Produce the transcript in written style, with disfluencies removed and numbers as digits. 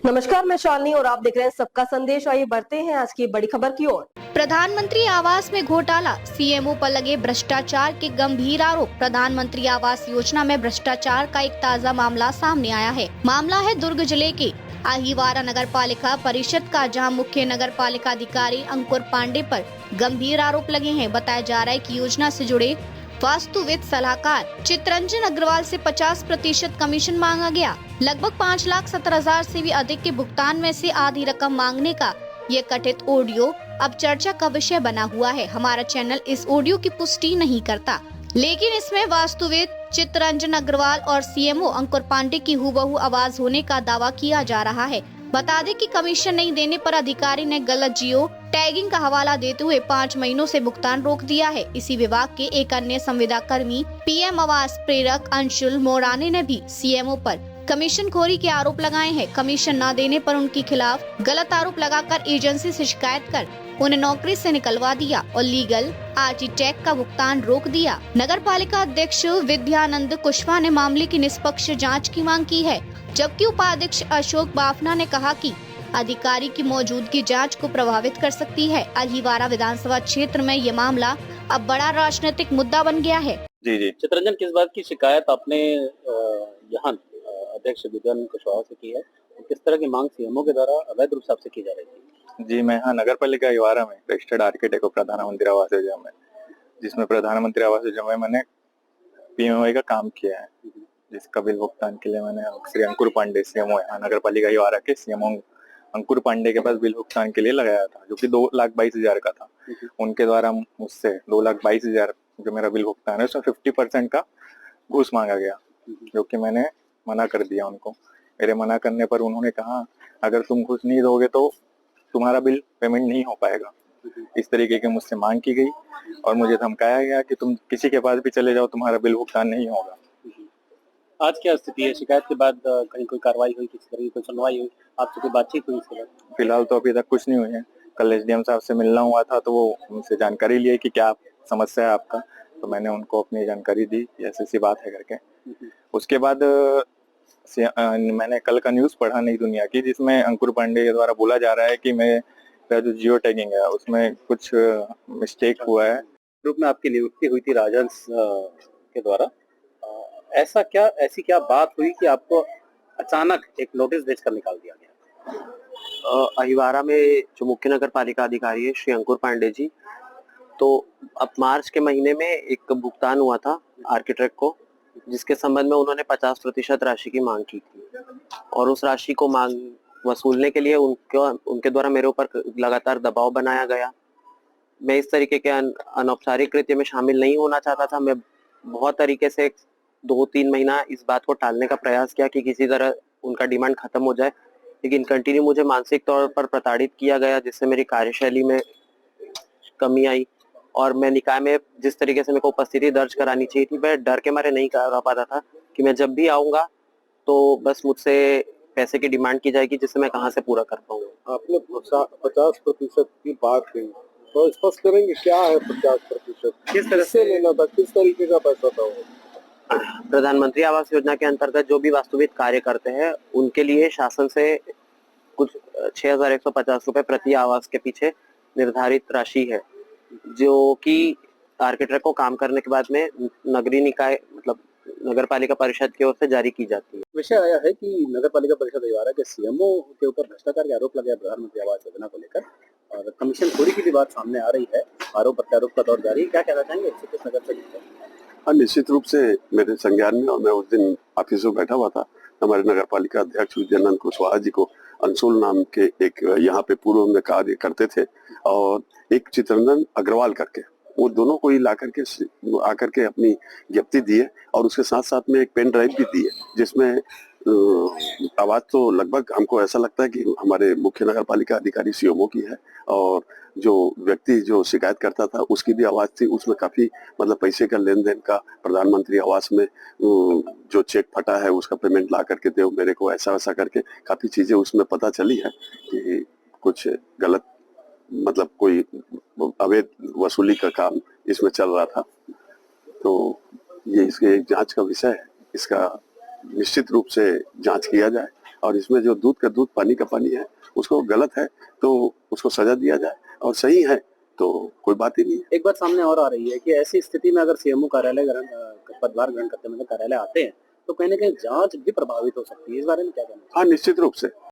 नमस्कार, मैं शालिनी और आप देख रहे हैं सबका संदेश। आइए बढ़ते हैं आज की बड़ी खबर की ओर। प्रधानमंत्री आवास में घोटाला, सीएमओ पर लगे भ्रष्टाचार के गंभीर आरोप। प्रधानमंत्री आवास योजना में भ्रष्टाचार का एक ताजा मामला सामने आया है। मामला है दुर्ग जिले के अहिवारा नगर पालिका परिषद का, जहां मुख्य नगर पालिका अधिकारी अंकुर पांडे पर गंभीर आरोप लगे हैं। बताया जा रहा है कि योजना से जुड़े वास्तुविद सलाहकार चितरंजन अग्रवाल से 50% कमीशन मांगा गया। लगभग 5,70,000 से भी अधिक के भुगतान में से आधी रकम मांगने का ये कथित ऑडियो अब चर्चा का विषय बना हुआ है। हमारा चैनल इस ऑडियो की पुष्टि नहीं करता, लेकिन इसमें वास्तुविद चितरंजन अग्रवाल और सीएमओ अंकुर पांडे की हूबहू आवाज होने का दावा किया जा रहा है। बता दें कि कमीशन नहीं देने पर अधिकारी ने गलत जियो टैगिंग का हवाला देते हुए 5 महीनों से भुगतान रोक दिया है। इसी विभाग के एक अन्य संविदा कर्मी पीएम आवास प्रेरक अंशुल मोराने ने भी सीएमओ पर कमीशनखोरी के आरोप लगाए हैं। कमीशन न देने पर उनके खिलाफ गलत आरोप लगाकर एजेंसी से शिकायत कर उन्हें नौकरी से निकलवा दिया और लीगल आर्किटेक्ट का भुगतान रोक दिया। नगर पालिका अध्यक्ष विद्यानंद कुशवाहा ने मामले की निष्पक्ष जांच की मांग की है, जबकि उपाध्यक्ष अशोक बाफना ने कहा कि अधिकारी की मौजूदगी जांच को प्रभावित कर सकती है। अहिवारा विधानसभा क्षेत्र में ये मामला अब बड़ा राजनीतिक मुद्दा बन गया है। जी चितरंजन, किस बात की शिकायत आपने यहाँ अध्यक्ष विद्यानंद कुशवाहा से की है? किस तरह की मांग सीएमओ के द्वारा अवैध रूप से आपसे की जा रही थी? जी, मैं यहाँ नगर पालिका अहिवारा में रजिस्टर्ड आर्किटेक्ट हूँ प्रधानमंत्री आवास योजना में, जिसमें प्रधानमंत्री आवास योजना में मैंने पीएमओ का काम किया है, जिसका बिल भुगतान के लिए मैंने श्री अंकुर पांडे सीएमओ यहाँ नगर पालिका अहिवारा के सीएमओ अंकुर पांडे के पास बिल भुगतान के लिए लगाया था, जो कि 2,22,000 का था। उनके द्वारा मुझसे 2,22,000 जो मेरा बिल भुगतान है उसमें 50% का घूस मांगा गया, जो कि मैंने मना कर दिया उनको। मेरे मना करने पर उन्होंने कहा अगर तुम घूस नहीं दोगे तो तुम्हारा बिल पेमेंट नहीं हो पाएगा। इस तरीके की मुझसे मांग की गई और मुझे धमकाया गया कि तुम किसी के पास भी चले जाओ, तुम्हारा बिल भुगतान नहीं होगा। आज क्या स्थिति है? शिकायत के बाद कहीं कोई कार्रवाई हुई, किसी तरह की कोई सुनवाई हुई, आपसे कोई बातचीत हुई इसके बाद? फिलहाल तो अभी तक कुछ नहीं हुई है। कल एसडीएम साहब से मिलना हुआ था, तो वो उनसे जानकारी लिए कि क्या समस्या है आपका, तो मैंने उनको अपनी जानकारी दी ऐसी सी बात है करके। उसके बाद मैंने कल का न्यूज़ पढ़ा नई दुनिया की, जिसमें अंकुर पांडे के द्वारा बोला जा रहा है कि मेरा जो जियो टैगिंग है उसमें कुछ मिस्टेक हुआ है। ग्रुप में आपकी नियुक्ति हुई थी राजहंस के द्वारा, ऐसी क्या बात हुई कि आपको अचानक एक नोटिस भेजकर निकाल दिया गया? अहिवारा में जो मुख्य नगर पालिका अधिकारी है श्री अंकुर पांडे जी, तो अब मार्च के महीने में एक भुगतान हुआ था आर्किटेक्ट को, जिसके संबंध में उन्होंने 50% राशि की मांग की थी और उस राशि को वसूलने के लिए उनके द्वारा मेरे ऊपर लगातार दबाव बनाया गया। मैं इस तरीके के अनौपचारिक कृत्य में शामिल नहीं होना चाहता था। मैं बहुत तरीके से 2-3 महीना इस बात को टालने का प्रयास किया कि किसी तरह उनका डिमांड खत्म हो जाए, लेकिन कंटिन्यू मुझे मानसिक तौर पर प्रताड़ित किया गया, जिससे मेरी कार्यशैली में कमी आई और मैं निकाय में जिस तरीके से मेरे को उपस्थिति दर्ज करानी चाहिए थी, मैं डर के मारे नहीं करा पाता था कि मैं जब भी आऊंगा तो बस मुझसे पैसे की डिमांड की जाएगी, जिससे मैं कहां से पूरा कर पाऊंगा। आपने 50% की बात कही, तो स्पष्ट करेंगे क्या है 50%? किस तरह से लेना था, किस तरीके का पैसा था वो? प्रधानमंत्री आवास योजना के अंतर्गत जो भी वास्तुविद कार्य करते हैं उनके लिए शासन से कुछ 6,150 रुपए प्रति आवास के पीछे निर्धारित राशि है, जो कि आर्किटेक्ट को काम करने के बाद में नगरीय निकाय मतलब नगर पालिका परिषद की ओर से जारी की जाती है। विषय आया है कि नगर पालिका परिषद अहिवारा के सीएमओ के ऊपर भ्रष्टाचार के आरोप लगे प्रधानमंत्री आवास योजना को लेकर, और कमीशन खोरी की भी बात सामने आ रही है। आरोप प्रत्यारोप का दौर जारी है, क्या कहना चाहेंगे इससे, किस नगर से? हाँ, निश्चित रूप से मेरे संज्ञान में, और मैं उस दिन ऑफिस में बैठा हुआ था। हमारे नगर पालिका अध्यक्ष विद्यानंद कुशवाहा जी को अंशुल नाम के एक यहाँ पे पूर्व में कार्य करते थे और एक चितरंजन अग्रवाल करके, वो दोनों को ही आकर के अपनी ज्ञप्ति दी है और उसके साथ साथ में एक पेन ड्राइव भी दी है, जिसमें आवाज तो लगभग हमको ऐसा लगता है कि हमारे मुख्य नगर पालिका अधिकारी सीएमओ की है, और जो व्यक्ति जो शिकायत करता था उसकी भी आवाज थी। उसमें काफी मतलब पैसे का लेन देन का, प्रधानमंत्री आवास में जो चेक फटा है उसका पेमेंट ला करके दो मेरे को, ऐसा वैसा करके काफी चीजें उसमें पता चली है कि कुछ गलत मतलब कोई अवैध वसूली का काम इसमें चल रहा था। तो ये इसके एक जांच का विषय है, इसका निश्चित रूप से जांच किया जाए और इसमें जो दूध का दूध पानी का पानी है उसको गलत है तो उसको सजा दिया जाए और सही है तो कोई बात ही नहीं है। एक बात सामने और आ रही है कि ऐसी स्थिति में अगर सीएमओ कार्यालय पदभार ग्रहण करते मतलब कार्यालय आते हैं तो कहीं ना कहीं जांच भी प्रभावित हो सकती है, इस बारे में क्या कहना है? हाँ, निश्चित रूप से